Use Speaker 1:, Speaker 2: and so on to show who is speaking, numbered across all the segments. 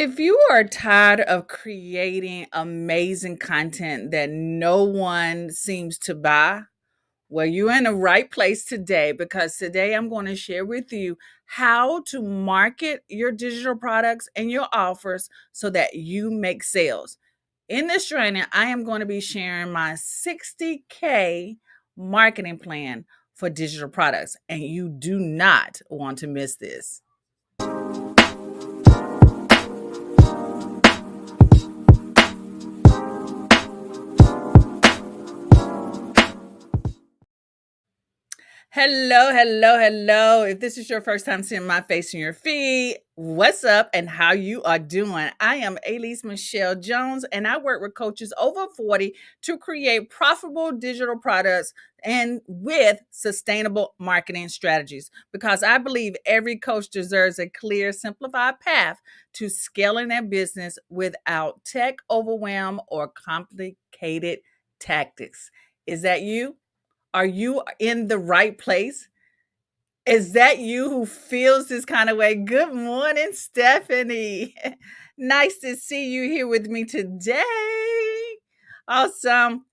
Speaker 1: If you are tired of creating amazing content that no one seems to buy, well, you're in the right place today because today I'm going to share with you how to market your digital products and your offers so that you make sales. In this training, I am going to be sharing my 60K marketing plan for digital products, and you do not want to miss this. Hello, hello, hello. If this is your first time seeing my face in your feed, what's up and how you are doing? I am Elise Michelle Jones, and I work with coaches over 40 to create profitable digital products and with sustainable marketing strategies because I believe every coach deserves a clear, simplified path to scaling their business without tech overwhelm or complicated tactics. Is that you? Are you in the right place? Is that you who feels this kind of way? Good morning, Stephanie. Nice to see you here with me today. Awesome.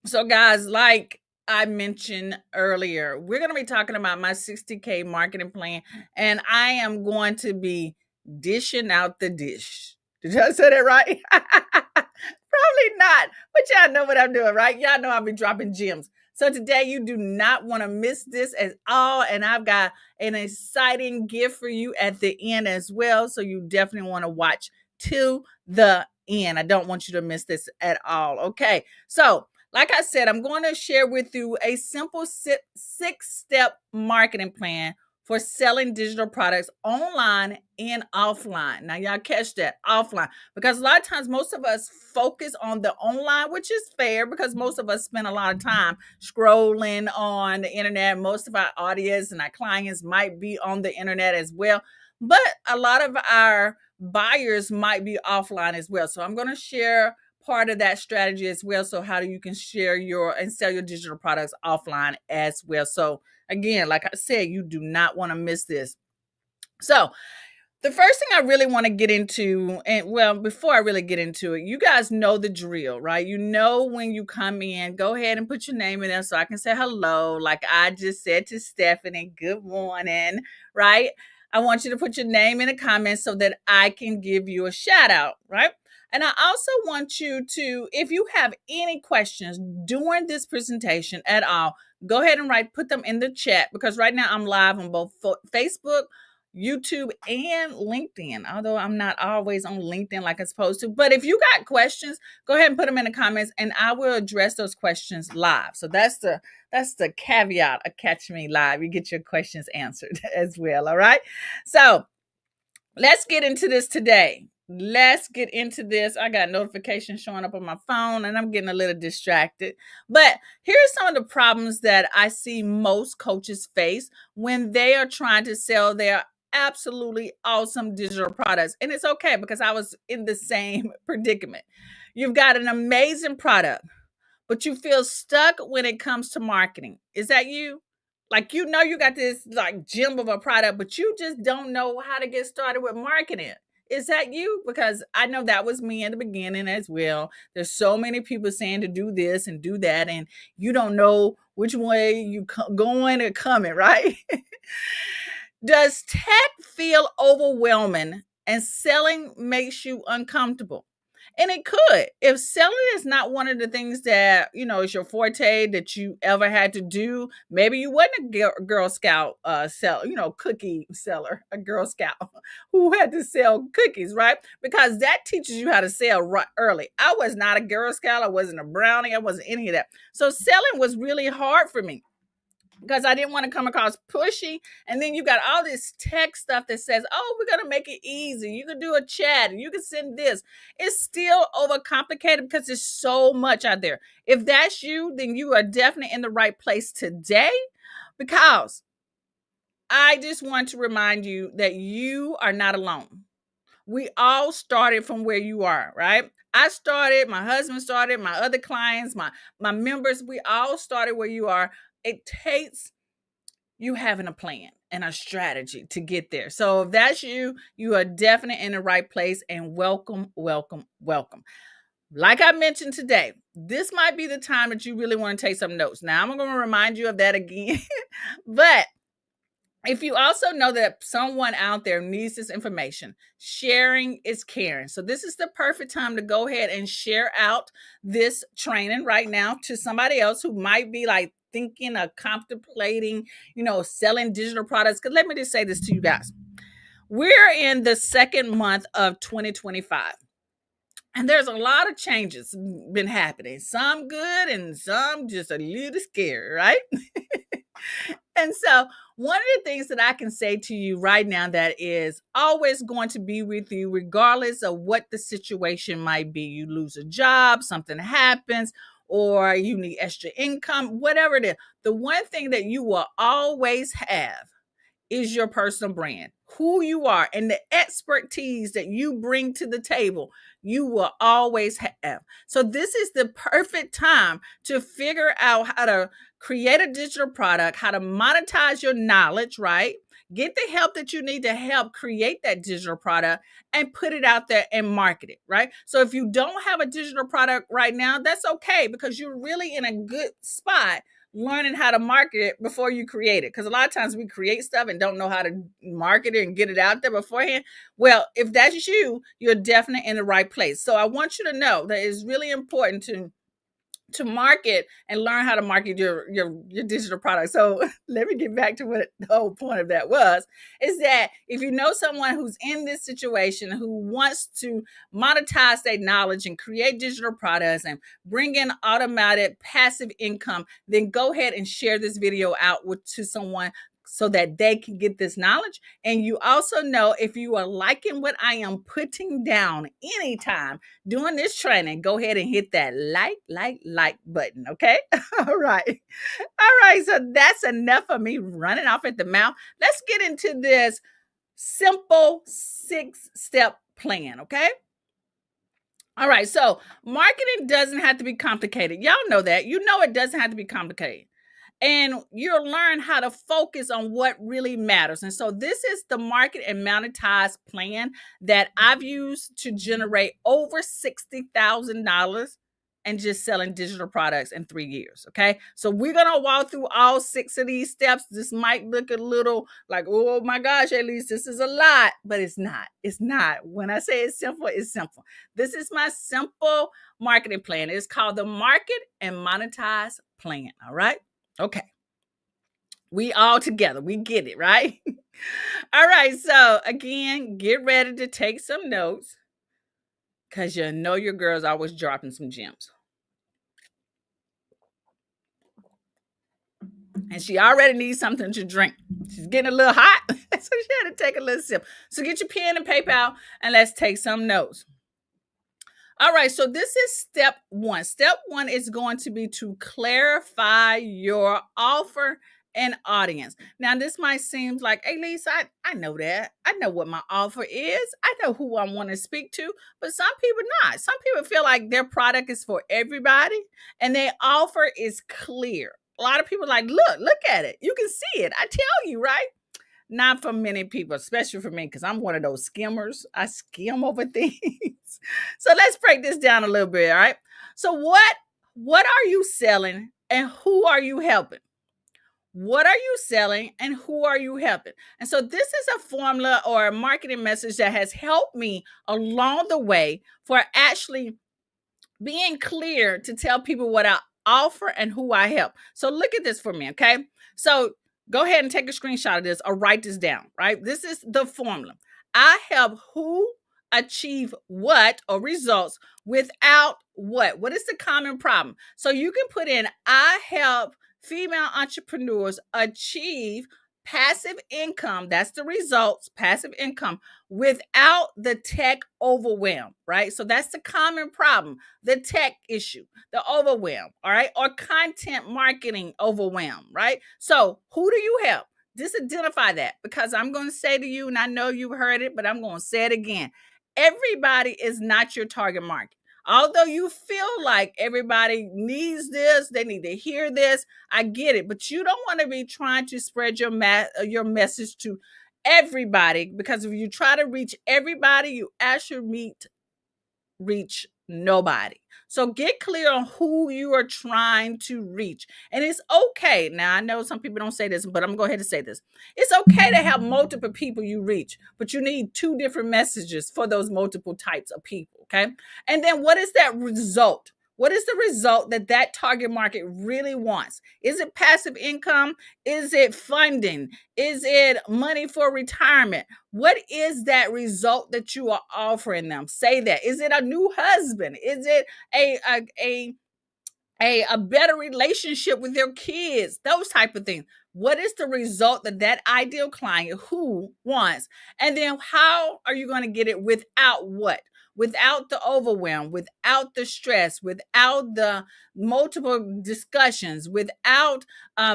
Speaker 1: So, guys, like I mentioned earlier, we're going to be talking about my 60K marketing plan, and I am going to be dishing out the dish. Did I say that right? Probably not, but y'all know what I'm doing, right? Y'all know I'll be dropping gems. So today you do not want to miss this at all. And I've got an exciting gift for you at the end as well. So you definitely want to watch to the end. I don't want you to miss this at all. Okay. So like I said, I'm going to share with you a simple 6-step marketing plan for selling digital products online and offline. Now, y'all catch that offline because a lot of times most of us focus on the online, which is fair because most of us spend a lot of time scrolling on the internet. Most of our audience and our clients might be on the internet as well, but a lot of our buyers might be offline as well. So I'm going to share part of that strategy as well. So how do you can share your and sell your digital products offline as well. So again, like I said, you do not want to miss this. So the first thing I really want to get into, and well, before I really get into it, you guys know the drill, right? You know, when you come in, go ahead and put your name in there so I can say hello. Like I just said to Stephanie, good morning, right? I want you to put your name in the comments so that I can give you a shout out, right? And I also want you to, if you have any questions during this presentation at all, go ahead and put them in the chat because right now I'm live on both Facebook, YouTube, and LinkedIn, although I'm not always on LinkedIn like I'm supposed to. But if you got questions, go ahead and put them in the comments and I will address those questions live. So that's the caveat of Catch Me Live. You get your questions answered as well. All right. So let's get into this today. Let's get into this. I got notifications showing up on my phone and I'm getting a little distracted. But here's some of the problems that I see most coaches face when they are trying to sell their absolutely awesome digital products. And it's okay because I was in the same predicament. You've got an amazing product, but you feel stuck when it comes to marketing. Is that you? Like you got this like gem of a product, but you just don't know how to get started with marketing. Is that you? Because I know that was me in the beginning as well. There's so many people saying to do this and do that, and you don't know which way you going or coming, right? Does tech feel overwhelming and selling makes you uncomfortable? And it could. If selling is not one of the things that, is your forte that you ever had to do, maybe you wasn't a Girl Scout cookie seller, a Girl Scout who had to sell cookies, right? Because that teaches you how to sell right early. I was not a Girl Scout. I wasn't a brownie. I wasn't any of that. So selling was really hard for me because I didn't want to come across pushy. And then you got all this tech stuff that says, oh, we're going to make it easy. You can do a chat and you can send this. It's still overcomplicated because there's so much out there. If that's you, then you are definitely in the right place today because I just want to remind you that you are not alone. We all started from where you are, right? I started, my husband started, my other clients, my members, we all started where you are. It takes you having a plan and a strategy to get there. So if that's you, you are definitely in the right place, and welcome, welcome, welcome. Like I mentioned today, this might be the time that you really want to take some notes. Now, I'm going to remind you of that again. But if you also know that someone out there needs this information, sharing is caring. So this is the perfect time to go ahead and share out this training right now to somebody else who might be like thinking of contemplating, selling digital products. Because let me just say this to you guys. We're in the second month of 2025. And there's a lot of changes been happening. Some good and some just a little scary, right? And so, one of the things that I can say to you right now that is always going to be with you, regardless of what the situation might be. You lose a job, something happens, or you need extra income, whatever it is. The one thing that you will always have is your personal brand, who you are, and the expertise that you bring to the table, you will always have. So, this is the perfect time to figure out how to create a digital product, how to monetize your knowledge, right? Get the help that you need to help create that digital product and put it out there and market it, right? So, if you don't have a digital product right now, that's okay because you're really in a good spot learning how to market it before you create it. Because a lot of times we create stuff and don't know how to market it and get it out there beforehand. Well, if that's you, you're definitely in the right place. So I want you to know that it's really important to market and learn how to market your digital product. So let me get back to what the whole point of that was, is that if you know someone who's in this situation who wants to monetize their knowledge and create digital products and bring in automatic passive income, then go ahead and share this video out to someone so that they can get this knowledge. And you also know, if you are liking what I am putting down anytime doing this training, go ahead and hit that like button. Okay. All right. All right. So that's enough of me running off at the mouth. Let's get into this simple 6-step plan. Okay. All right. So marketing doesn't have to be complicated. Y'all know that. You know it doesn't have to be complicated. And you'll learn how to focus on what really matters. And so this is the market and monetize plan that I've used to generate over $60,000 and just selling digital products in 3 years. Okay. So we're going to walk through all 6 of these steps. This might look a little like, oh my gosh, at least this is a lot, but it's not. It's not. When I say it's simple, it's simple. This is my simple marketing plan. It's called the market and monetize plan. All right. Okay. We all together. We get it, right? All right. So, again, get ready to take some notes because you know your girl's always dropping some gems. And she already needs something to drink. She's getting a little hot. So, she had to take a little sip. So, get your pen and paper out and let's take some notes. All right, so this is step 1. Step 1 is going to be to clarify your offer and audience. Now, this might seem like, hey, Lisa, I know that. I know what my offer is. I know who I want to speak to, but some people not. Some people feel like their product is for everybody and their offer is clear. A lot of people are like, look at it. You can see it. I tell you, right? Not for many people, especially for me, because I'm one of those skimmers. I skim over things. So let's break this down a little bit. All right. So what are you selling and who are you helping? What are you selling and who are you helping? And so this is a formula or a marketing message that has helped me along the way for actually being clear to tell people what I offer and who I help. So look at this for me, okay? So go ahead and take a screenshot of this or write this down, right? This is the formula. I help who achieve what or results without what? What is the common problem? So you can put in, I help female entrepreneurs achieve passive income. That's the results, passive income without the tech overwhelm, right? So that's the common problem, the tech issue, the overwhelm, all right? Or content marketing overwhelm, right? So who do you help? Just identify that, because I'm going to say to you, and I know you've heard it, but I'm going to say it again. Everybody is not your target market. Although you feel like everybody needs this, they need to hear this, I get it, but you don't want to be trying to spread your message to everybody, because if you try to reach everybody, you actually reach nobody. So get clear on who you are trying to reach. And it's okay. Now, I know some people don't say this, but I'm going to go ahead and say this. It's okay to have multiple people you reach, but you need two different messages for those multiple types of people. Okay. And then what is that result? What is the result that that target market really wants? Is it passive income? Is it funding? Is it money for retirement? What is that result that you are offering them? Say that. Is it a new husband? Is it a better relationship with their kids? Those type of things. What is the result that that ideal client who wants? And then how are you going to get it without what? Without the overwhelm, without the stress, without the multiple discussions, without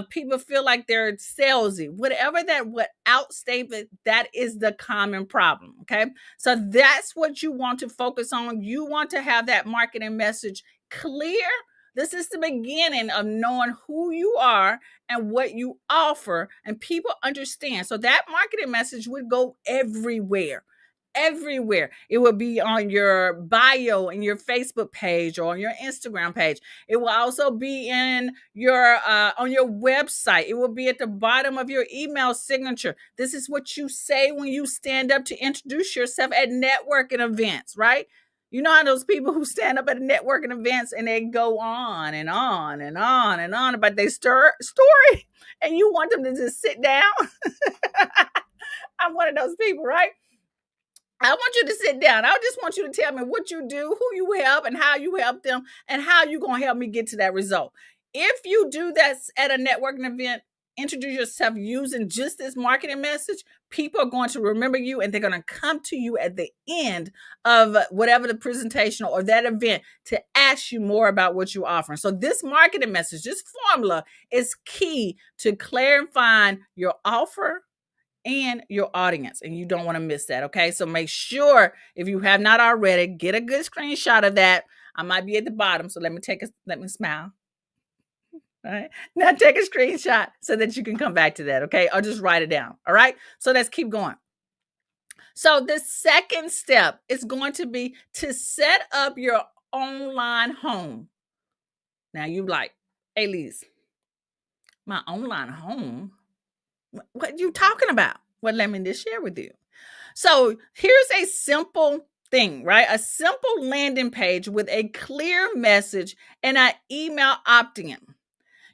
Speaker 1: people feel like they're salesy, whatever that without statement, that is the common problem. Okay. So that's what you want to focus on. You want to have that marketing message clear. This is the beginning of knowing who you are and what you offer, and people understand. So that marketing message would go everywhere. Everywhere. It will be on your bio in your Facebook page or on your Instagram page. It will also be in your on your website. It will be at the bottom of your email signature. This is what you say when you stand up to introduce yourself at networking events, right? You know how those people who stand up at networking events and they go on and on and on and on about their story, and you want them to just sit down? I'm one of those people, right? I want you to sit down. I just want you to tell me what you do, who you help, and how you help them, and how you going to help me get to that result. If you do that at a networking event, introduce yourself using just this marketing message, people are going to remember you, and they're going to come to you at the end of whatever the presentation or that event to ask you more about what you're offering. So this marketing message, this formula, is key to clarifying your offer and your audience, and you don't want to miss that. Okay, so make sure, if you have not already, get a good screenshot of that. I might be at the bottom, so let me smile. All right, now take a screenshot so that you can come back to that. Okay, or just write it down. All right, so let's keep going. So the second step is going to be to set up your online home. Now you like, hey Lise, my online home, what are you talking about? Well, let me just share with you. So here's a simple thing, right? A simple landing page with a clear message and an email opt-in.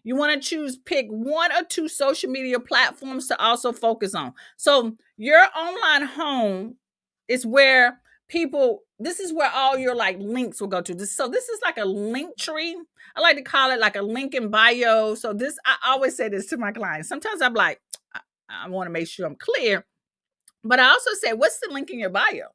Speaker 1: You want to pick one or two social media platforms to also focus on. So your online home is where this is where all your like links will go to. So this is like a link tree. I like to call it like a link in bio. So I always say this to my clients. Sometimes I'm like, I want to make sure I'm clear. But I also say, what's the link in your bio?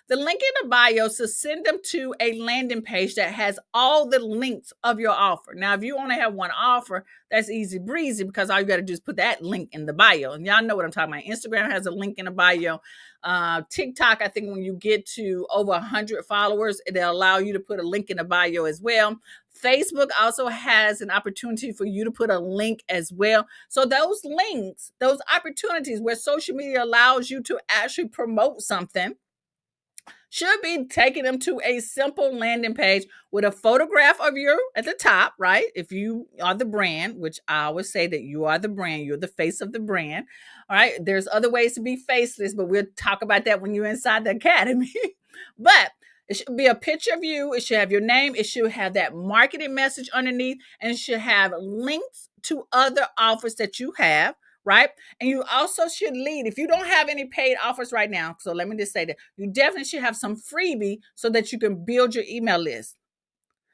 Speaker 1: The link in the bio to send them to a landing page that has all the links of your offer. Now, if you only have one offer, that's easy breezy, because all you got to do is put that link in the bio. And y'all know what I'm talking about. Instagram has a link in the bio. TikTok, I think when you get to over 100 followers, it'll allow you to put a link in the bio as well. Facebook also has an opportunity for you to put a link as well. So those links, those opportunities where social media allows you to actually promote something, should be taking them to a simple landing page with a photograph of you at the top, right? If you are the brand, which I always say that you are the brand, you're the face of the brand. All right. There's other ways to be faceless, but we'll talk about that when you're inside the academy. But it should be a picture of you. It should have your name. It should have that marketing message underneath, and it should have links to other offers that you have, right? And you also should lead. If you don't have any paid offers right now, so let me just say that you definitely should have some freebie so that you can build your email list.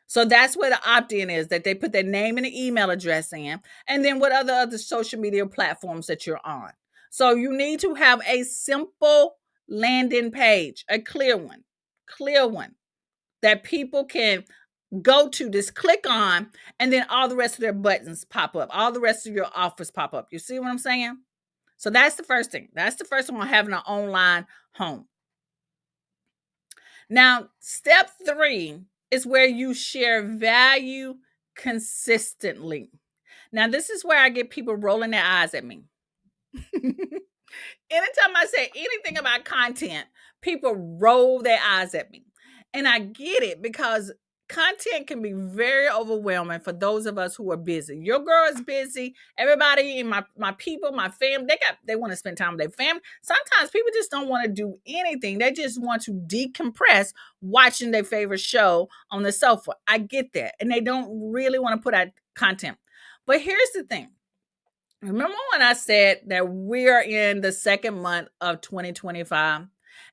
Speaker 1: So that's where the opt-in is, that they put their name and the email address in, and then what other social media platforms that you're on. So you need to have a simple landing page, a clear one that people can go to, just click on, and then all the rest of their buttons pop up. All the rest of your offers pop up. You see what I'm saying? So that's the first thing. That's the first one, having an online home. Now, step 3 It's where you share value consistently. Now, this is where I get people rolling their eyes at me. Anytime I say anything about content, people roll their eyes at me. And I get it because content can be very overwhelming for those of us who are busy. Your girl is busy. Everybody in my people, my family, they want to spend time with their family. Sometimes people just don't want to do anything. They just want to decompress watching their favorite show on the sofa. I get that. And they don't really want to put out content. But here's the thing. Remember when I said that we're in the second month of 2025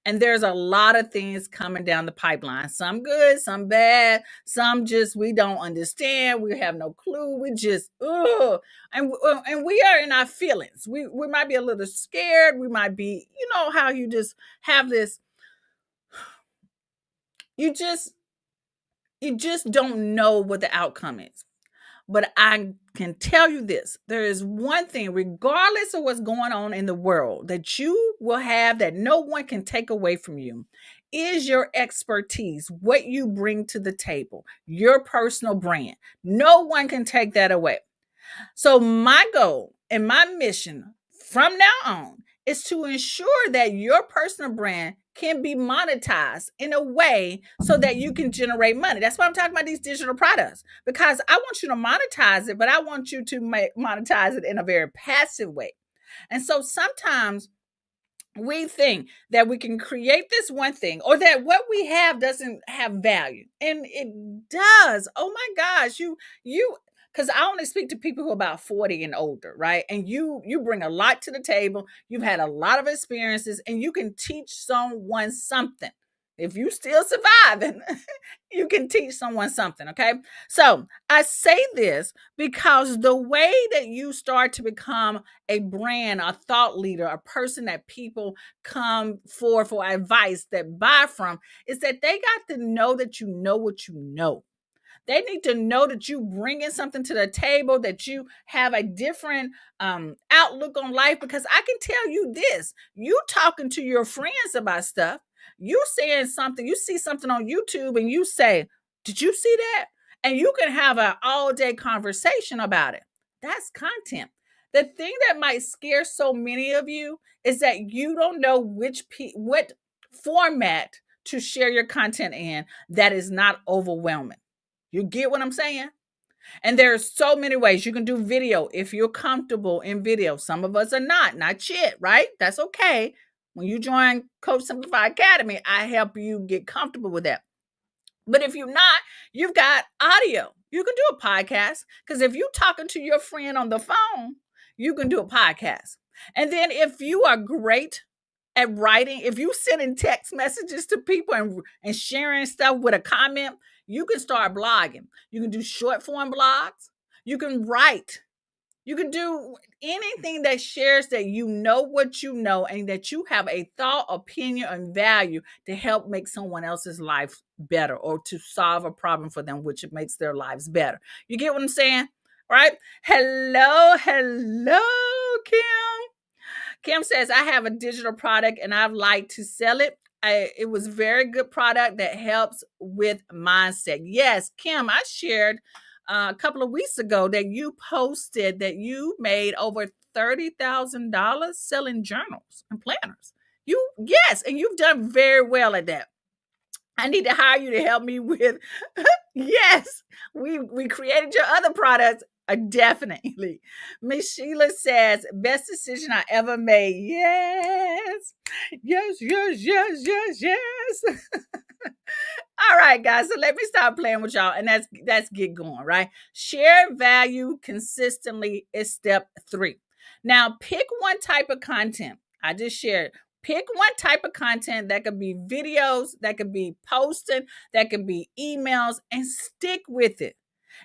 Speaker 1: and there's a lot of things coming down the pipeline. Some good, some bad, some just we don't understand. We have no clue. We just and we are in our feelings. We might be a little scared. We might be, you know how you just have this you just you just don't know what the outcome is. But I can tell you this, there is one thing, regardless of what's going on in the world, that you will have that no one can take away from you is your expertise, what you bring to the table, your personal brand. No one can take that away. So, my goal and my mission from now on is to ensure that your personal brand can be monetized in a way so that you can generate money. That's why I'm talking about these digital products, because I want you to monetize it, but I want you to monetize it in a very passive way. And so sometimes we think that we can create this one thing or that what we have doesn't have value, and it does. Oh my gosh, you because I only speak to people who are about 40 and older, right? And you bring a lot to the table. You've had a lot of experiences and you can teach someone something. If you still surviving, you can teach someone something, okay? So I say this because the way that you start to become a brand, a thought leader, a person that people come for advice, that buy from, is that they got to know that you know what you know. They need to know that you bringing something to the table, that you have a different outlook on life. Because I can tell you this: you talking to your friends about stuff, you saying something, you see something on YouTube, and you say, "Did you see that?" And you can have an all day conversation about it. That's content. The thing that might scare so many of you is that you don't know what format to share your content in that is not overwhelming. You get what I'm saying? And there's so many ways you can do video if you're comfortable in video. Some of us are not yet, right? That's okay. When you join Coach Simplify Academy, I help you get comfortable with that. But if you're not, you've got audio. You can do a podcast because if you're talking to your friend on the phone, you can do a podcast. And then if you are great at writing, if you sending text messages to people and sharing stuff with a comment, you can start blogging. You can do short form blogs. You can write. You can do anything that shares that you know what you know and that you have a thought, opinion, and value to help make someone else's life better or to solve a problem for them, which makes their lives better. You get what I'm saying? Right? Hello, Kim. Kim says, I have a digital product and I'd like to sell it. It was a very good product that helps with mindset. Yes, Kim, I shared a couple of weeks ago that you posted that you made over $30,000 selling journals and planners. Yes, and you've done very well at that. I need to hire you to help me with. Yes, we created your other products. Definitely. Miss Sheila says, best decision I ever made. Yes. Yes. All right, guys. So let me stop playing with y'all. And that's get going, right? Share value consistently is step 3. Now pick one type of content. I just shared. Pick one type of content that could be videos, that could be posting, that could be emails, and stick with it.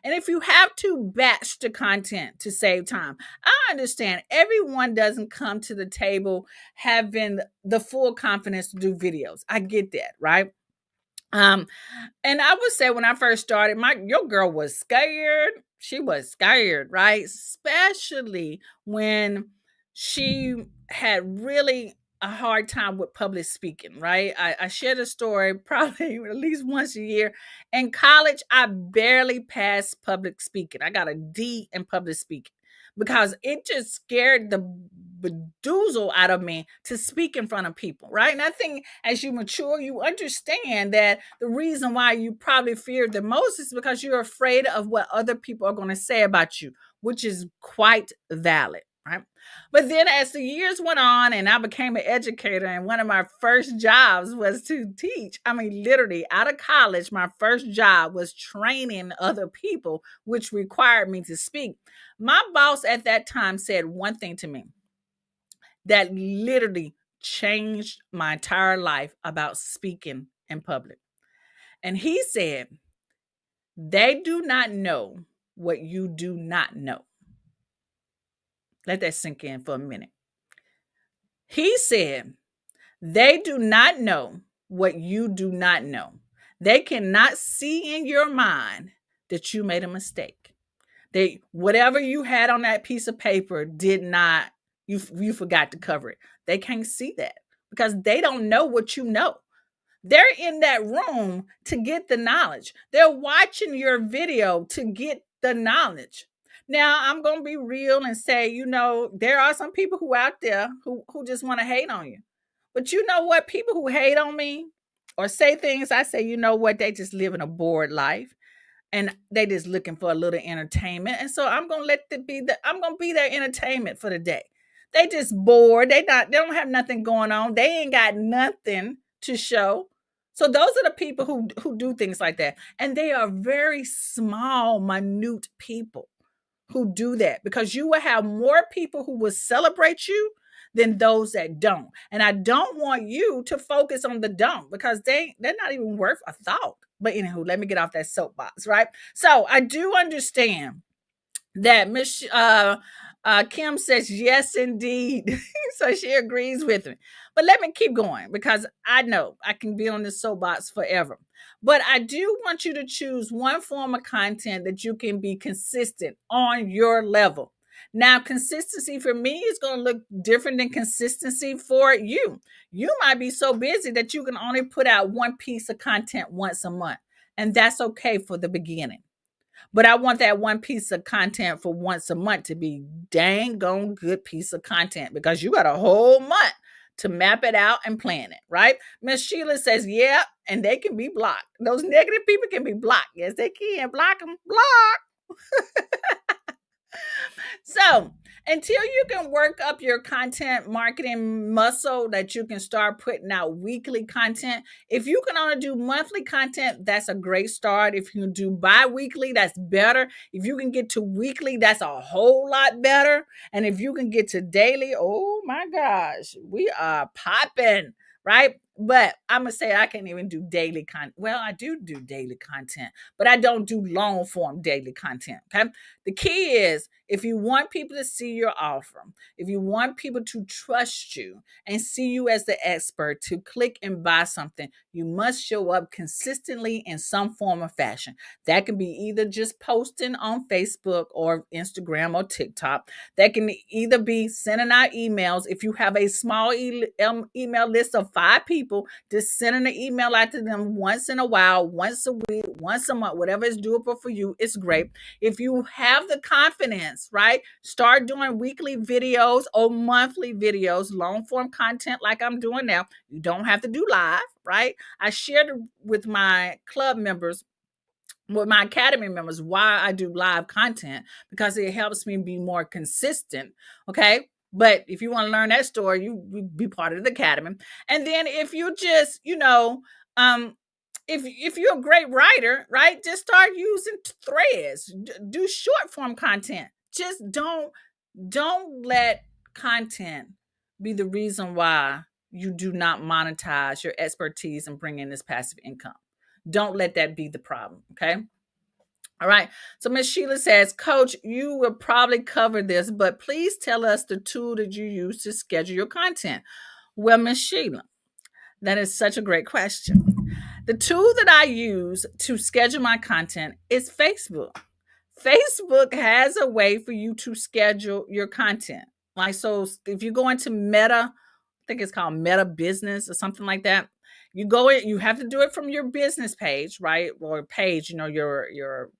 Speaker 1: And if you have to batch the content to save time, I understand everyone doesn't come to the table having the full confidence to do videos. I get that, right? Um, and I would say when I first started, your girl was scared. She was scared, right? Especially when she had really a hard time with public speaking, right? I share the story probably at least once a year. In college, I barely passed public speaking. I got a D in public speaking because it just scared the bedoozle out of me to speak in front of people, right? And I think as you mature, you understand that the reason why you probably fear the most is because you're afraid of what other people are going to say about you, which is quite valid, right? But then as the years went on and I became an educator, and one of my first jobs was to teach. I mean, literally out of college, my first job was training other people, which required me to speak. My boss at that time said one thing to me that literally changed my entire life about speaking in public. And he said, they do not know what you do not know. Let that sink in for a minute. He said, they do not know what you do not know. They cannot see in your mind that you made a mistake. They whatever you had on that piece of paper did not you forgot to cover it. They can't see that because they don't know what you know. They're in that room to get the knowledge. They're watching your video to get the knowledge. Now, I'm going to be real and say, there are some people who out there who just want to hate on you. But you know what? People who hate on me or say things, I say, you know what? They just live in a bored life and they just looking for a little entertainment. And so I'm gonna I'm gonna be their entertainment for the day. They just bored. They don't have nothing going on. They ain't got nothing to show. So those are the people who do things like that. And they are very small, minute people who do that because you will have more people who will celebrate you than those that don't. And I don't want you to focus on the don't because they're not even worth a thought. But anywho, let me get off that soapbox, right? So I do understand that Miss Kim says yes, indeed. So she agrees with me. But let me keep going because I know I can be on this soapbox forever. But I do want you to choose one form of content that you can be consistent on your level. Now, consistency for me is going to look different than consistency for you. You might be so busy that you can only put out one piece of content once a month, and that's okay for the beginning. But I want that one piece of content for once a month to be dang on good piece of content because you got a whole month to map it out and plan it, right? Miss Sheila says, yeah, and they can be blocked. Those negative people can be blocked. Yes, they can. Block them. Block. So until you can work up your content marketing muscle that you can start putting out weekly content, if you can only do monthly content, that's a great start. If you can do bi-weekly, that's better. If you can get to weekly, that's a whole lot better. And if you can get to daily, oh my gosh, we are popping, right? But I'm gonna say I can't even do daily content. Well, I do daily content, but I don't do long form daily content. Okay. The key is if you want people to see your offer, if you want people to trust you and see you as the expert to click and buy something, you must show up consistently in some form or fashion. That can be either just posting on Facebook or Instagram or TikTok. That can either be sending out emails. If you have a small email list of 5 people, just sending an email out to them once in a while, once a week, once a month, whatever is doable for you, it's great. If you have the confidence, right, start doing weekly videos or monthly videos, long form content like I'm doing now. You don't have to do live, right? I shared with my club members, with my academy members, why I do live content because it helps me be more consistent. Okay. But if you want to learn that story, you be part of the academy. And then if you just, um, if you're a great writer, right, just start using threads, do short form content. Just don't let content be the reason why you do not monetize your expertise and bring in this passive income. Don't let that be the problem. Okay. All right. So Miss Sheila says, Coach, you will probably cover this, but please tell us the tool that you use to schedule your content. Well, Miss Sheila, that is such a great question. The tool that I use to schedule my content is Facebook. Facebook has a way for you to schedule your content. Like, so if you go into Meta think it's called Meta Business or something like that. You go in, you have to do it from your business page, right? Or page, your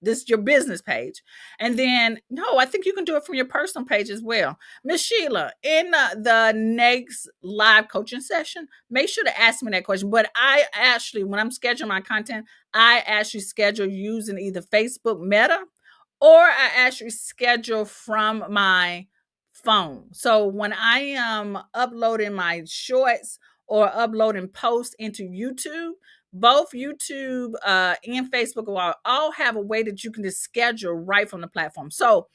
Speaker 1: this is your business page. And then no, I think you can do it from your personal page as well. Miss Sheila, in the next live coaching session, make sure to ask me that question. But I actually, when I'm scheduling my content, I actually schedule using either Facebook Meta or I actually schedule from my phone. So when I am uploading my shorts or uploading posts into YouTube, both YouTube and Facebook will all have a way that you can just schedule right from the platform. So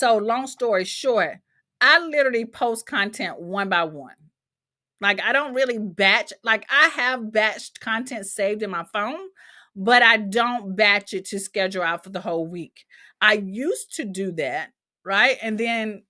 Speaker 1: long story short, I literally post content one by one. Like I don't really batch, like I have batched content saved in my phone, but I don't batch it to schedule out for the whole week. I used to do that, right? And then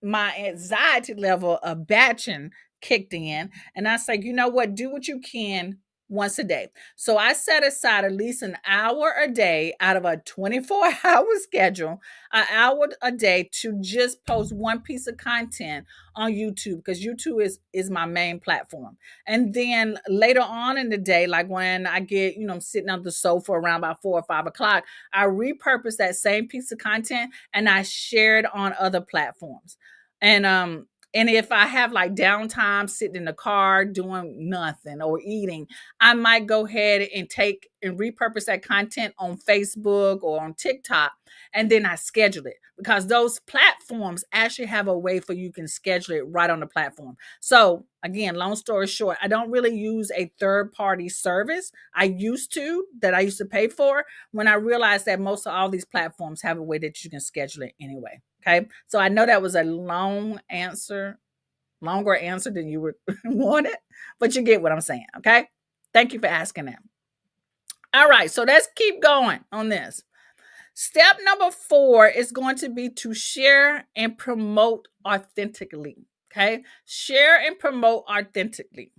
Speaker 1: my anxiety level of batching kicked in. And I was like, you know what? Do what you can once a day. So I set aside at least an hour a day out of a 24-hour schedule, an hour a day to just post one piece of content on YouTube because YouTube is my main platform. And then later on in the day, like when I get, I'm sitting on the sofa around about 4 or 5 o'clock, I repurpose that same piece of content and I share it on other platforms. And if I have like downtime sitting in the car doing nothing or eating, I might go ahead and take and repurpose that content on Facebook or on TikTok, and then I schedule it because those platforms actually have a way for you can schedule it right on the platform. So again, long story short, I don't really use a third party service. I used to pay for when I realized that most of all these platforms have a way that you can schedule it anyway. Okay. So I know that was a longer answer than you would wanted, but you get what I'm saying. Okay. Thank you for asking that. All right. So let's keep going on this. Step number 4 is going to be to share and promote authentically. Okay. Share and promote authentically.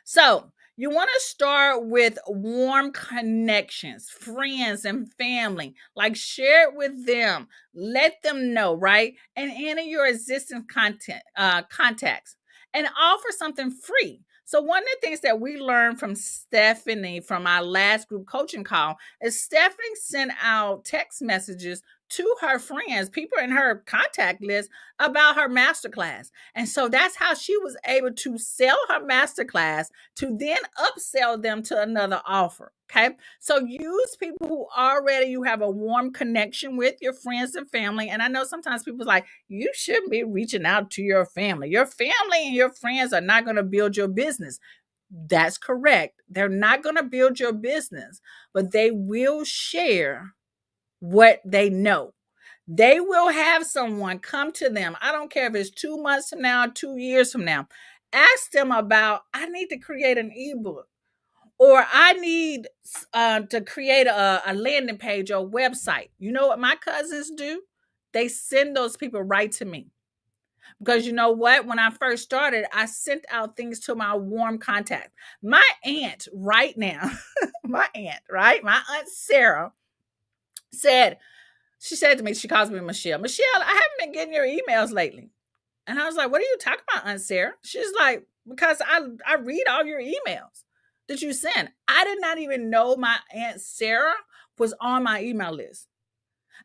Speaker 1: So you want to start with warm connections, friends and family. Like share it with them. Let them know, right? And enter your existing contacts and offer something free. So one of the things that we learned from Stephanie from our last group coaching call is Stephanie sent out text messages to her friends, people in her contact list about her masterclass. And so that's how she was able to sell her masterclass to then upsell them to another offer. Okay. So use people who already you have a warm connection with, your friends and family. And I know sometimes people's like, you shouldn't be reaching out to your family. Your family and your friends are not going to build your business. That's correct. They're not going to build your business, but they will share what they know. They will have someone come to them. I don't care if it's 2 months from now, 2 years from now. Ask them about, I need to create an ebook, or I need to create a landing page or website. You know what my cousins do? They send those people right to me. Because you know what? When I first started, I sent out things to my warm contact. My aunt right now, my aunt, right? My aunt Sarah said, she said to me, she calls me Michelle. Michelle, I haven't been getting your emails lately. And I was like, what are you talking about, Aunt Sarah? She's like, because I read all your emails that you send. I did not even know my Aunt Sarah was on my email list.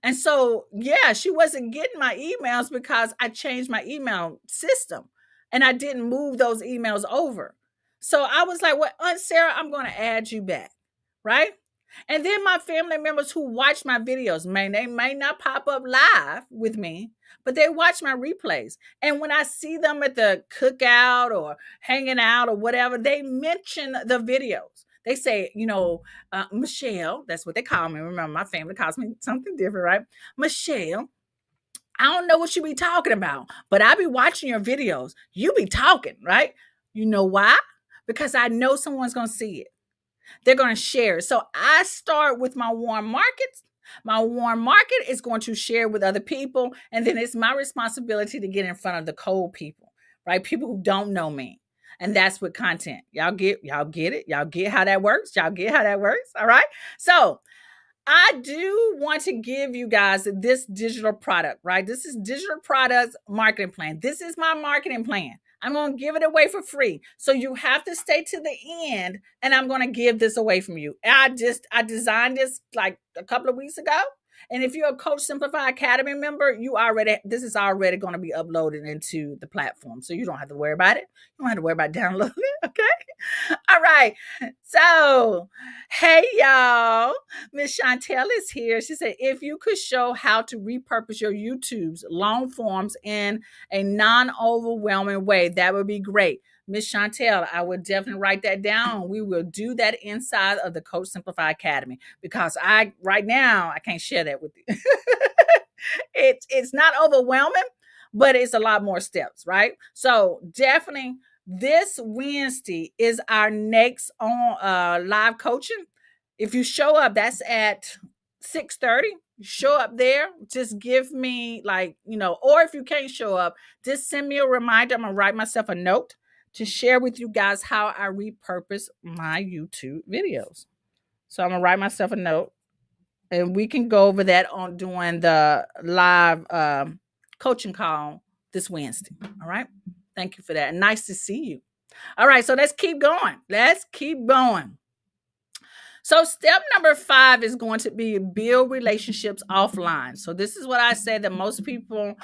Speaker 1: And so, yeah, she wasn't getting my emails because I changed my email system and I didn't move those emails over. So I was like, well, Aunt Sarah, I'm going to add you back. Right. And then my family members who watch my videos, man, they may not pop up live with me, but they watch my replays. And when I see them at the cookout or hanging out or whatever, they mention the videos. They say, Michelle, that's what they call me. Remember, my family calls me something different, right? Michelle, I don't know what you be talking about, but I be watching your videos. You be talking, right? You know why? Because I know someone's going to see it. They're going to share. So I start with my warm markets. My warm market is going to share with other people. And then it's my responsibility to get in front of the cold people, right? People who don't know me. And that's with content. Y'all get it. Y'all get how that works. Y'all get how that works. All right. So I do want to give you guys this digital product, right? This is digital products marketing plan. This is my marketing plan. I'm going to give it away for free. So you have to stay to the end, and I'm going to give this away from you. I designed this like a couple of weeks ago. And if you're a Coach Simplify Academy member, this is already going to be uploaded into the platform. So you don't have to worry about it. You don't have to worry about downloading it. Okay. All right. So, hey y'all. Miss Chantel is here. She said, if you could show how to repurpose your YouTube's long forms in a non-overwhelming way, that would be great. Miss Chantel, I would definitely write that down. We will do that inside of the Coach Simplify Academy because right now I can't share that with you. It's not overwhelming, but it's a lot more steps, right? So definitely this Wednesday is our next on live coaching. If you show up, that's at 6:30. Show up there. Just give me or if you can't show up, just send me a reminder. I'm gonna write myself a note to share with you guys how I repurpose my YouTube videos. So I'm gonna write myself a note, and we can go over that on doing the live coaching call this Wednesday. All right. Thank you for that. Nice to see you. All right. So let's keep going. Let's keep going. So step number 5 is going to be build relationships offline. So this is what I say that most people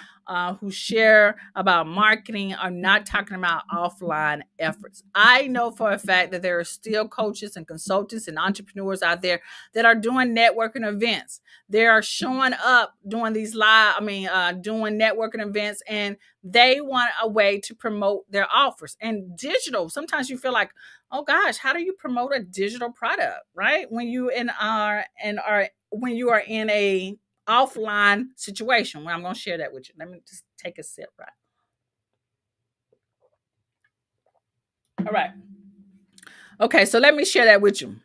Speaker 1: who share about marketing are not talking about offline efforts. I know for a fact that there are still coaches and consultants and entrepreneurs out there that are doing networking events. They are showing up doing these doing networking events, and they want a way to promote their offers. And digital, sometimes you feel like, oh gosh, how do you promote a digital product, right? When you when you are in a offline situation. Well, I'm going to share that with you. Let me just take a sip, right? All right. Okay, so let me share that with you.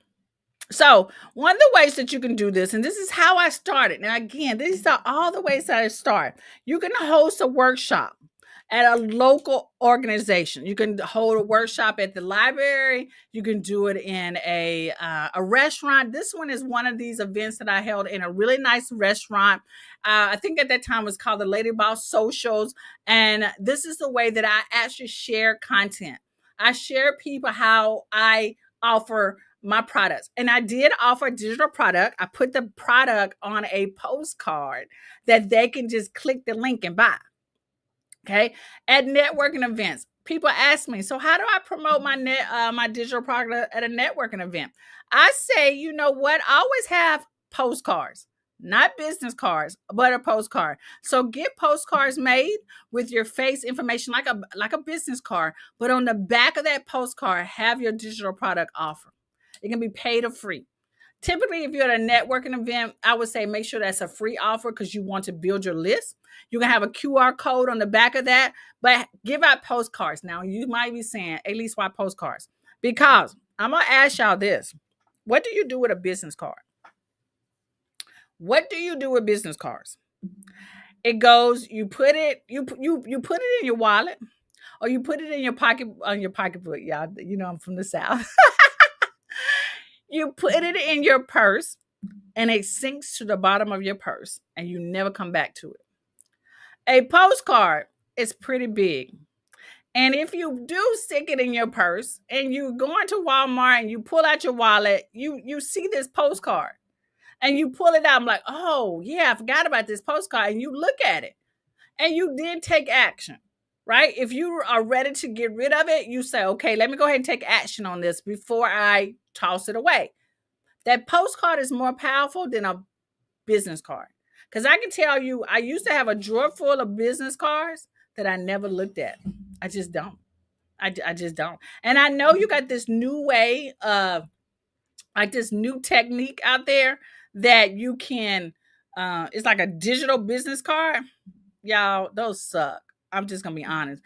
Speaker 1: So one of the ways that you can do this, and this is how I started. Now, again, these are all the ways that I start. You can host a workshop at a local organization. You can hold a workshop at the library. You can do it in a restaurant. This one is one of these events that I held in a really nice restaurant. I think at that time it was called the Lady Boss Socials. And this is the way that I actually share content. I share people how I offer my products. And I did offer a digital product. I put the product on a postcard that they can just click the link and buy. Okay. At networking events, people ask me, so how do I promote my digital product at a networking event? I say, you know what? I always have postcards, not business cards, but a postcard. So get postcards made with your face information like a business card, but on the back of that postcard, have your digital product offer. It can be paid or free. Typically, if you're at a networking event, I would say make sure that's a free offer because you want to build your list. You can have a QR code on the back of that, but give out postcards. Now, you might be saying, at least why postcards? Because I'm going to ask y'all this. What do you do with a business card? What do you do with business cards? It goes, you put it in your wallet, or you put it in your pocket on your pocketbook. Y'all, you know I'm from the South. You put it in your purse, and it sinks to the bottom of your purse, and you never come back to it. A postcard is pretty big. And if you do stick it in your purse and you go into Walmart and you pull out your wallet, you see this postcard and you pull it out. I'm like, oh, yeah, I forgot about this postcard. And you look at it and you did take action, right? If you are ready to get rid of it, you say, okay, let me go ahead and take action on this before I toss it away. That postcard is more powerful than a business card. Because I can tell you, I used to have a drawer full of business cards that I never looked at. I just don't. I just don't. And I know you got this new way of, like this new technique out there that you can, it's like a digital business card. Y'all, those suck. I'm just gonna be honest.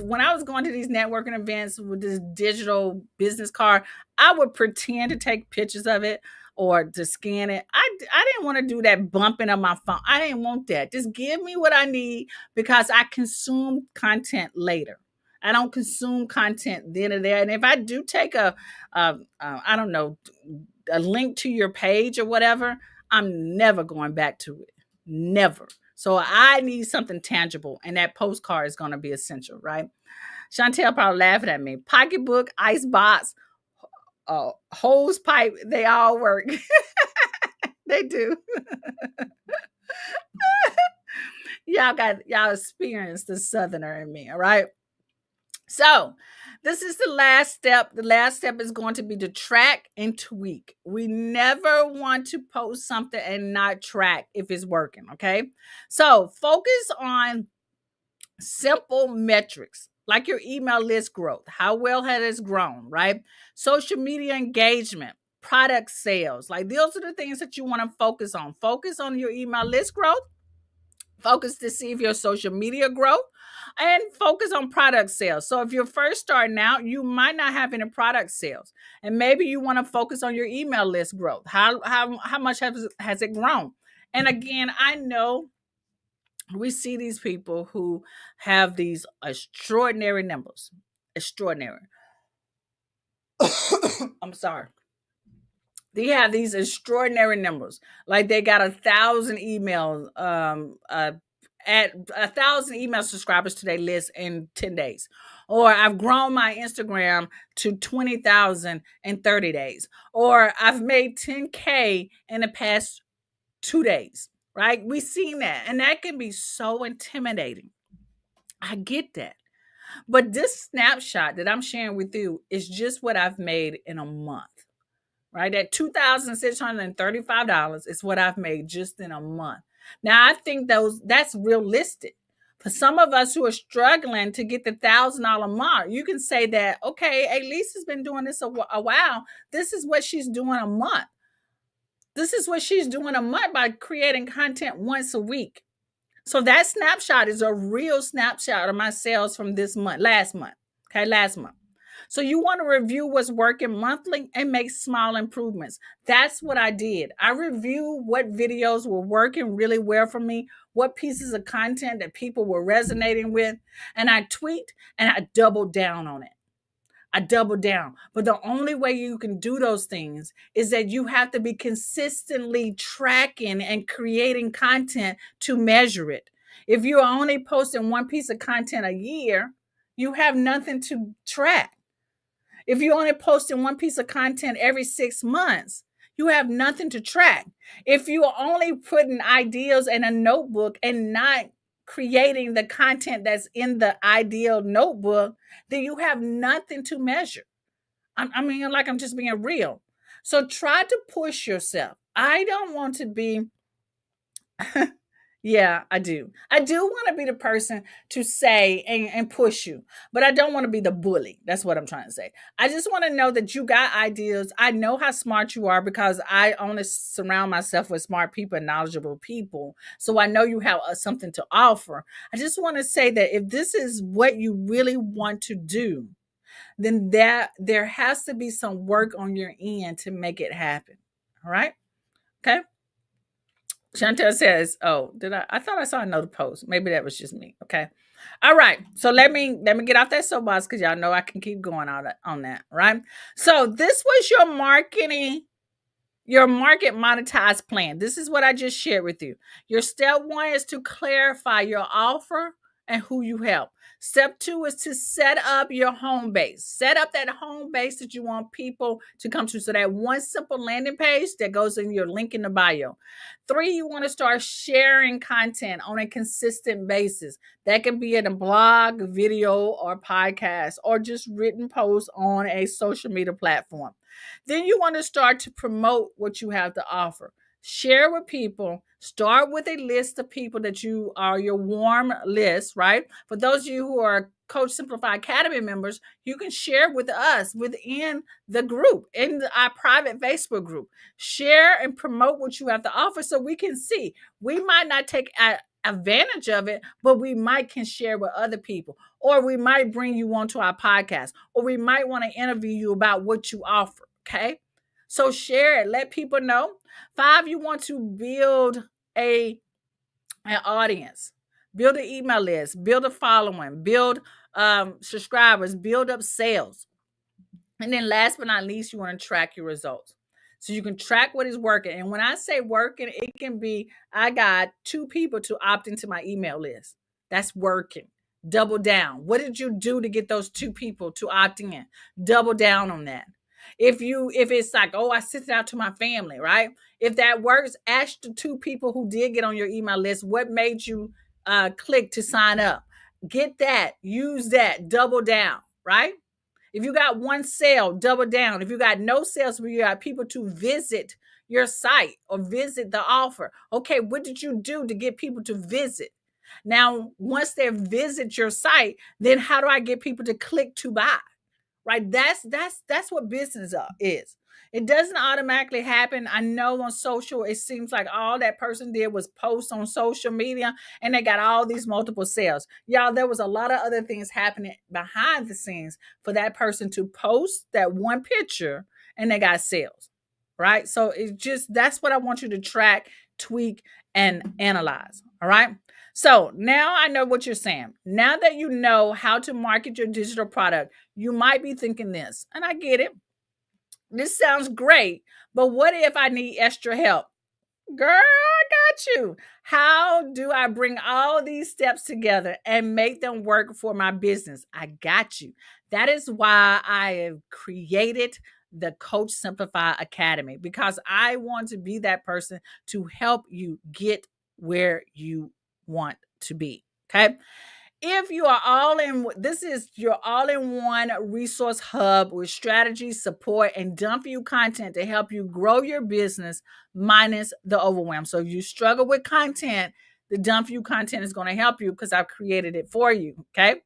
Speaker 1: When I was going to these networking events with this digital business card, I would pretend to take pictures of it or to scan it. I didn't want to do that bumping of my phone. I didn't want that. Just give me what I need because I consume content later. I don't consume content then and there. And if I do take I don't know, a link to your page or whatever, I'm never going back to it. Never. So I need something tangible, and that postcard is going to be essential, right? Chantel probably laughing at me. Pocketbook, ice box, hose pipe, they all work. They do. Y'all experienced the southerner in me, all right? So, this is the last step. The last step is going to be to track and tweak. We never want to post something and not track if it's working, okay? So, focus on simple metrics like your email list growth. How well has it grown, right? Social media engagement, product sales. Like those are the things that you want to focus on. Focus on your email list growth. Focus to see if your social media growth and focus on product sales. So if you're first starting out, you might not have any product sales. And maybe you want to focus on your email list growth. How much has it grown? And again, I know we see these people who have these extraordinary numbers. Extraordinary. I'm sorry. They have these extraordinary numbers. Like they got 1,000 emails, at 1,000 email subscribers to their list in 10 days. Or I've grown my Instagram to 20,000 in 30 days. Or I've made 10K in the past 2 days. Right? We've seen that. And that can be so intimidating. I get that. But this snapshot that I'm sharing with you is just what I've made in a month. Right? At $2,635 is what I've made just in a month. Now I think that's realistic. For some of us who are struggling to get the $1,000 mark, you can say that, okay, Lisa's been doing this a while. This is what she's doing a month. This is what she's doing a month by creating content once a week. So that snapshot is a real snapshot of my sales from this month, last month. Okay, last month. So you want to review what's working monthly and make small improvements. That's what I did. I reviewed what videos were working really well for me, what pieces of content that people were resonating with, and I tweaked and I doubled down on it. I double down. But the only way you can do those things is that you have to be consistently tracking and creating content to measure it. If you're only posting one piece of content a year, you have nothing to track. If you're only posting one piece of content every 6 months, you have nothing to track. If you are only putting ideas in a notebook and not creating the content that's in the ideal notebook, then you have nothing to measure. I mean, like I'm just being real. So try to push yourself. I don't want to be Yeah, I do. I do want to be the person to say and push you, but I don't want to be the bully. That's what I'm trying to say. I just want to know that you got ideas. I know how smart you are because I only surround myself with smart people and knowledgeable people. So I know you have something to offer. I just want to say that if this is what you really want to do, then there has to be some work on your end to make it happen. All right? Okay? Chantel says, "Oh, did I? I thought I saw another post. Maybe that was just me." Okay, all right. So let me get off that soapbox because y'all know I can keep going on that. Right. So this was your market monetized plan. This is what I just shared with you. Your step one is to clarify your offer and who you help. Step two is to set up your home base. Set up that home base that you want people to come to. So that one simple landing page that goes in your link in the bio. Three, you want to start sharing content on a consistent basis. That can be in a blog, video, or podcast, or just written posts on a social media platform. Then you want to start to promote what you have to offer. Share with people. Start with a list of people that you are your warm list, right? For those of you who are Coach Simplify Academy members, you can share with us within the group, in our private Facebook group. Share and promote what you have to offer so we can see. We might not take advantage of it, but we might can share with other people, or we might bring you onto our podcast, or we might want to interview you about what you offer. Okay. So share it, let people know. Five, you want to build a an audience, build an email list, build a following, build subscribers, build up sales. And then last but not least, you want to track your results. So you can track what is working. And when I say working, it can be I got 2 people to opt into my email list. That's working. Double down. What did you do to get those two people to opt in? Double down on that. If it's like, oh, I sent it out to my family, right? If that works, ask the two people who did get on your email list what made you click to sign up. Get that, use that, double down, right? If you got one sale, double down. If you got no sales, where you got people to visit your site or visit the offer, okay, what did you do to get people to visit? Now, once they visit your site, then how do I get people to click to buy? Right? That's what business is. It doesn't automatically happen. I know on social, it seems like all that person did was post on social media and they got all these multiple sales. Y'all, there was a lot of other things happening behind the scenes for that person to post that one picture and they got sales. Right? So it's just that's what I want you to track, tweak, and analyze. All right. So now I know what you're saying. Now that you know how to market your digital product, you might be thinking this, and I get it. This sounds great, but what if I need extra help? Girl, I got you. How do I bring all these steps together and make them work for my business? I got you. That is why I have created the Coach Simplify Academy, because I want to be that person to help you get where you want to be. Okay. If you are all in, this is your all in one resource hub with strategy, support, and done for you content to help you grow your business minus the overwhelm. So if you struggle with content, the done for you content is going to help you because I've created it for you. Okay.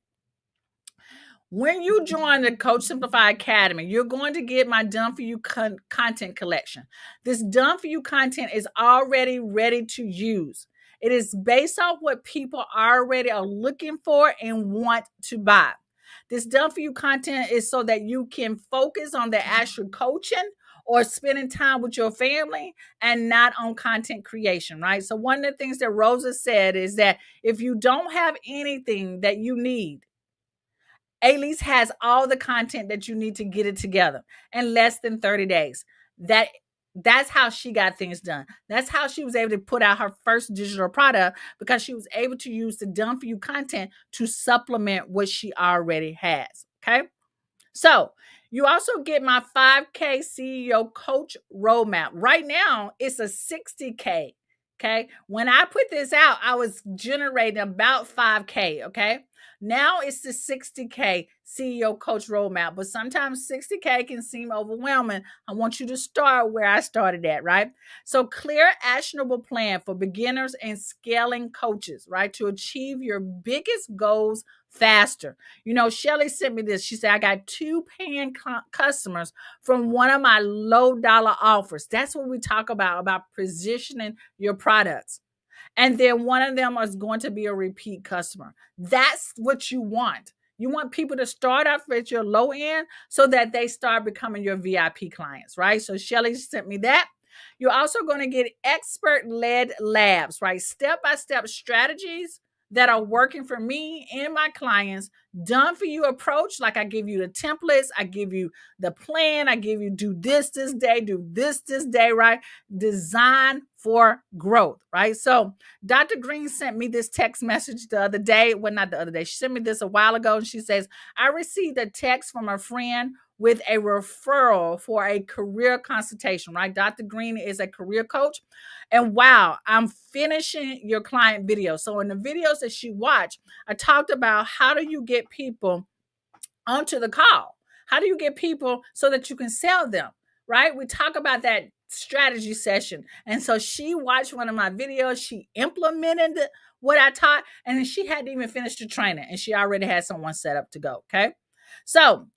Speaker 1: When you join the Coach Simplify Academy, you're going to get my Done For You content collection. This Done For You content is already ready to use. It is based off what people already are looking for and want to buy. This Done For You content is so that you can focus on the actual coaching or spending time with your family and not on content creation, right? So one of the things that Rosa said is that if you don't have anything that you need, Ailey's has all the content that you need to get it together in less than 30 days. That's how she got things done. That's how she was able to put out her first digital product, because she was able to use the done for you content to supplement what she already has. Okay. So you also get my 5K CEO coach roadmap. Right now, it's a 60K. Okay. When I put this out, I was generating about 5K. Okay. Now it's the 60K CEO coach roadmap, but sometimes 60K can seem overwhelming. I want you to start where I started at, right? So, clear, actionable plan for beginners and scaling coaches, right? To achieve your biggest goals faster. You know, Shelly sent me this. She said, I got two paying customers from one of my low dollar offers. That's what we talk about positioning your products. And then one of them is going to be a repeat customer. That's what you want. You want people to start off at your low end so that they start becoming your VIP clients, right? So Shelly sent me that. You're also going to get expert-led labs, right? Step-by-step strategies that are working for me and my clients, done for you approach. Like I give you the templates, I give you the plan, I give you do this day, do this day, right? Design for growth, right? So Dr. Green sent me this text message the other day. Well, not the other day. She sent me this a while ago, and she says, I received a text from a friend with a referral for a career consultation, right? Dr. Green is a career coach. And wow, I'm finishing your client video. So in the videos that she watched, I talked about how do you get people onto the call? How do you get people so that you can sell them, right? We talk about that strategy session. And so she watched one of my videos. She implemented what I taught, and then she hadn't even finished the training, and she already had someone set up to go. Okay. So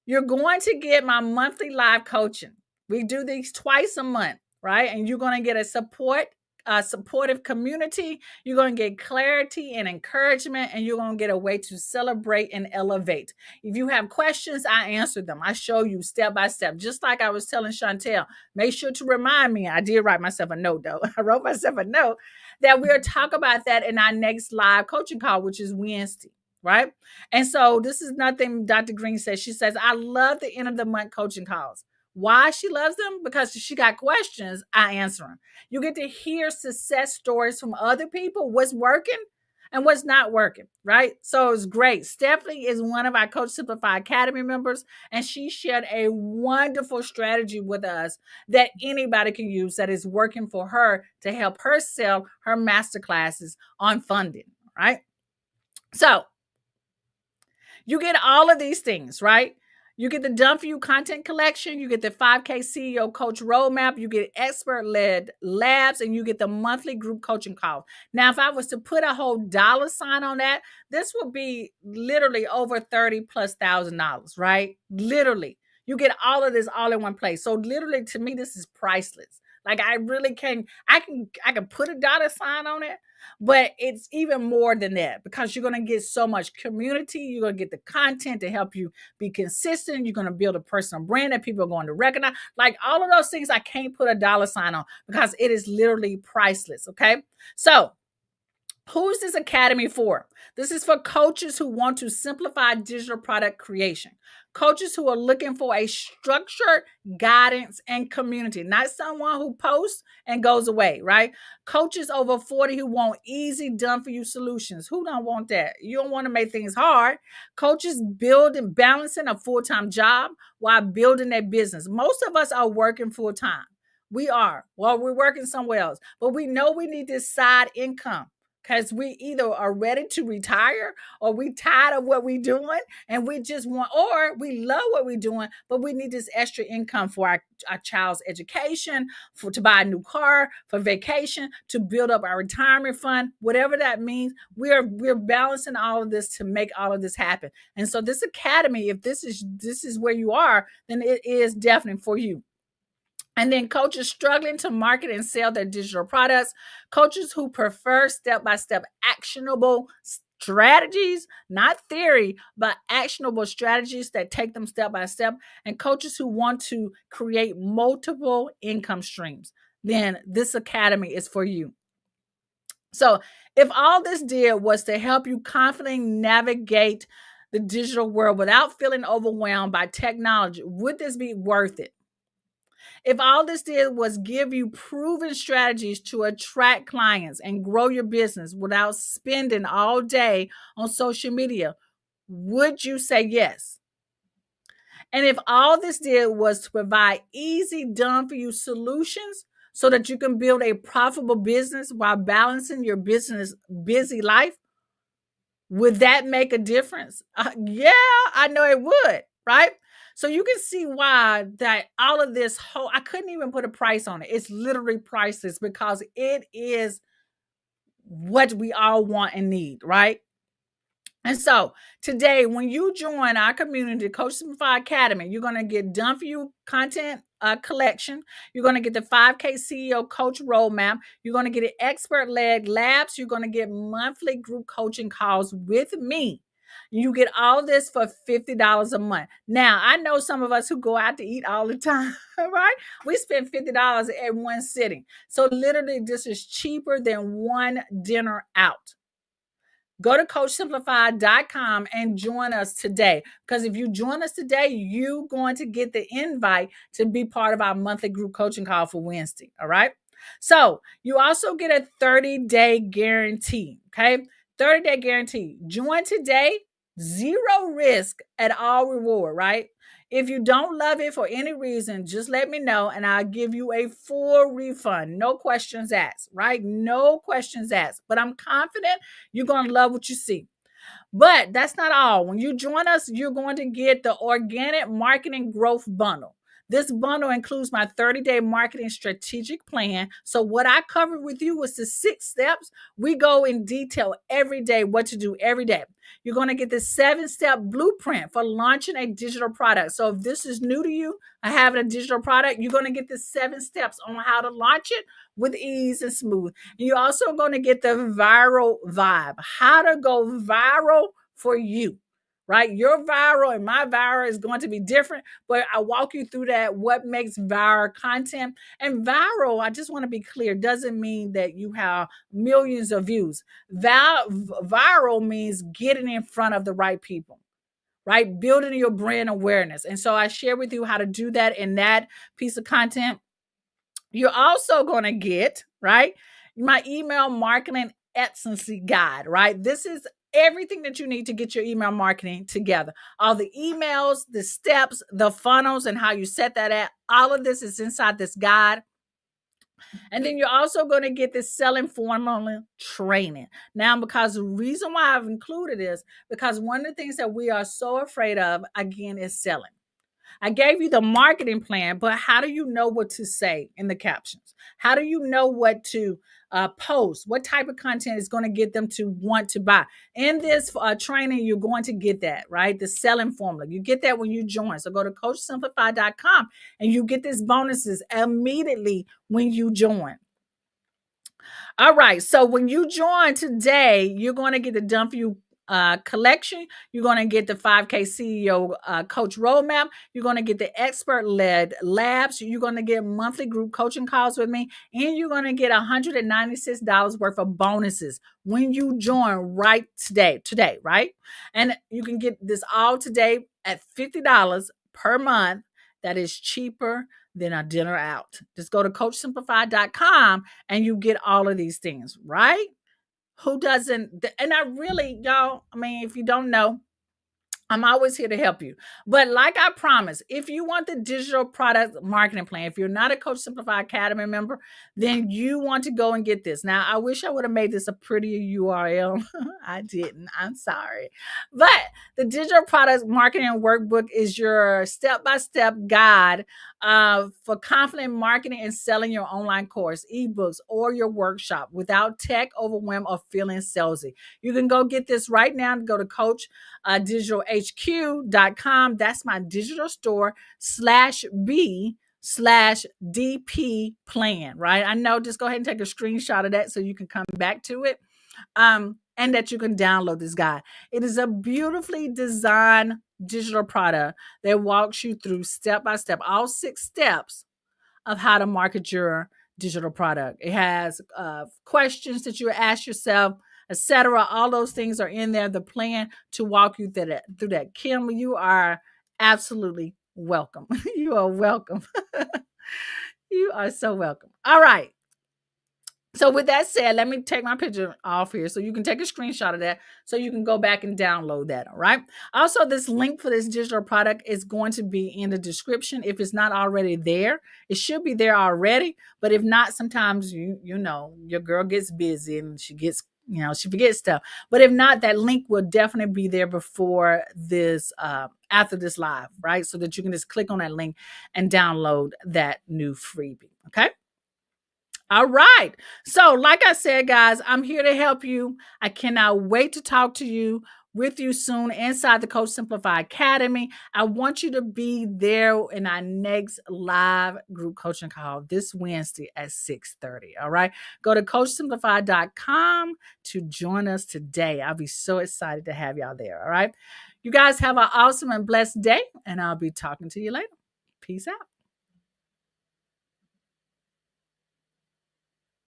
Speaker 1: you're going to get my monthly live coaching. We do these twice a month, right? And you're going to get a supportive community. You're going to get clarity and encouragement, and you're going to get a way to celebrate and elevate. If you have questions, I answer them. I show you step by step, just like I was telling Chantel. Make sure to remind me. I did write myself a note, though. I wrote myself a note that we'll talk about that in our next live coaching call, which is Wednesday. Right. And so this is nothing Dr. Green says. She says, I love the end of the month coaching calls. Why she loves them? Because she got questions, I answer them. You get to hear success stories from other people, what's working, and what's not working, right? So it's great. Stephanie is one of our Coach Simplify Academy members, and she shared a wonderful strategy with us that anybody can use that is working for her to help her sell her masterclasses on funding, right? So you get all of these things, right? You get the Done For You content collection, you get the 5K CEO coach roadmap, you get expert led labs, and you get the monthly group coaching call. Now, if I was to put a whole dollar sign on that, this would be literally over 30 plus $1,000, right? Literally. You get all of this all in one place. So literally to me, this is priceless. Like I really I can put a dollar sign on it, but it's even more than that because you're going to get so much community. You're going to get the content to help you be consistent. You're going to build a personal brand that people are going to recognize. Like all of those things, I can't put a dollar sign on because it is literally priceless. Okay. So, who's this academy for? This is for coaches who want to simplify digital product creation. Coaches who are looking for a structured guidance and community, not someone who posts and goes away, right? Coaches over 40 who want easy, done for you solutions. Who don't want that? You don't want to make things hard. Coaches building, balancing a full-time job while building their business. Most of us are working full-time. We are. Well, we're working somewhere else, but we know we need this side income because we either are ready to retire or we tired of what we're doing and we just want, or we love what we're doing, but we need this extra income for our child's education, for to buy a new car, for vacation, to build up our retirement fund, whatever that means. We're balancing all of this to make all of this happen. And so this academy, if this is where you are, then it is definitely for you. And then coaches struggling to market and sell their digital products, coaches who prefer step-by-step actionable strategies, not theory, but actionable strategies that take them step by step, and coaches who want to create multiple income streams. Then this academy is for you. So, if all this did was to help you confidently navigate the digital world without feeling overwhelmed by technology, would this be worth it? If all this did was give you proven strategies to attract clients and grow your business without spending all day on social media, would you say yes? And if all this did was to provide easy, done for you solutions so that you can build a profitable business while balancing your business busy life, would that make a difference? Yeah, I know it would, right? So you can see why that all of this whole, I couldn't even put a price on it. It's literally priceless because it is what we all want and need, right? And so today, when you join our community, Coach Simplify Academy, you're going to get Done For You content collection. You're going to get the 5K CEO coach roadmap. You're going to get an expert led labs. You're going to get monthly group coaching calls with me. You get all this for $50 a month. Now, I know some of us who go out to eat all the time, right? We spend $50 at one sitting. So literally, this is cheaper than one dinner out. Go to coachsimplify.com and join us today. Because if you join us today, you're going to get the invite to be part of our monthly group coaching call for Wednesday. All right. So you also get a 30-day guarantee. Okay. 30-day guarantee. Join today, zero risk at all reward, right? If you don't love it for any reason, just let me know and I'll give you a full refund. No questions asked, right? No questions asked. But I'm confident you're going to love what you see. But that's not all. When you join us, you're going to get the Organic Marketing Growth Bundle. This bundle includes my 30-day marketing strategic plan. So what I covered with you was the 6 steps. We go in detail every day, what to do every day. You're going to get the 7-step blueprint for launching a digital product. So if this is new to you, having a digital product, you're going to get the 7 steps on how to launch it with ease and smooth. And you're also going to get the viral vibe, how to go viral for you. Right? Your viral and my viral is going to be different, but I walk you through that, what makes viral content. And viral, I just want to be clear, doesn't mean that you have millions of views. Viral means getting in front of the right people, right? Building your brand awareness. And so I share with you how to do that in that piece of content. You're also going to get, right, my email marketing excellency guide, right? This is everything that you need to get your email marketing together. All the emails, the steps, the funnels, and how you set that at. All of this is inside this guide. And then you're also going to get this selling formula training. Now, because the reason why I've included this, because one of the things that we are so afraid of, again, is selling. I gave you the marketing plan, but how do you know what to say in the captions? How do you know what to post? What type of content is going to get them to want to buy? In this training, you're going to get that, right? The selling formula. You get that when you join. So go to coachsimplify.com and you get these bonuses immediately when you join. All right. So when you join today, you're going to get the Done For You collection. You're going to get the 5K CEO coach roadmap. You're going to get the expert led labs. You're going to get monthly group coaching calls with me. And you're going to get $196 worth of bonuses when you join right today, right? And you can get this all today at $50 per month. That is cheaper than a dinner out. Just go to coachsimplify.com and you get all of these things, right? Who doesn't? And I really, y'all, I mean, if you don't know, I'm always here to help you. But like I promised, if you want the digital product marketing plan, if you're not a Coach Simplify Academy member, then you want to go and get this. Now, I wish I would have made this a prettier URL. I didn't. I'm sorry. But the digital product marketing workbook is your step-by-step guide for confident marketing and selling your online course, ebooks, or your workshop without tech overwhelm or feeling salesy. You can go get this right now. Go to Coach digitalhq.com. That's my digital store /B/DP plan, right? I know, just go ahead and take a screenshot of that so you can come back to it. And that you can download this guide. It is a beautifully designed digital product that walks you through step by step, all 6 steps of how to market your digital product. It has questions that you ask yourself, etc. All those things are in there. The plan to walk you through that. Kim, you are absolutely welcome. You are welcome. You are so welcome. All right. So with that said, let me take my picture off here so you can take a screenshot of that so you can go back and download that, all right? Also, this link for this digital product is going to be in the description. If it's not already there, it should be there already. But if not, sometimes you know, your girl gets busy and she gets, she forgets stuff. But if not, that link will definitely be there before this, after this live, right? So that you can just click on that link and download that new freebie, okay? All right. So, like I said, guys, I'm here to help you. I cannot wait to talk to you with you soon inside the Coach Simplify Academy. I want you to be there in our next live group coaching call this Wednesday at 6:30. All right. Go to coachsimplify.com to join us today. I'll be so excited to have y'all there. All right. You guys have an awesome and blessed day, and I'll be talking to you later. Peace out.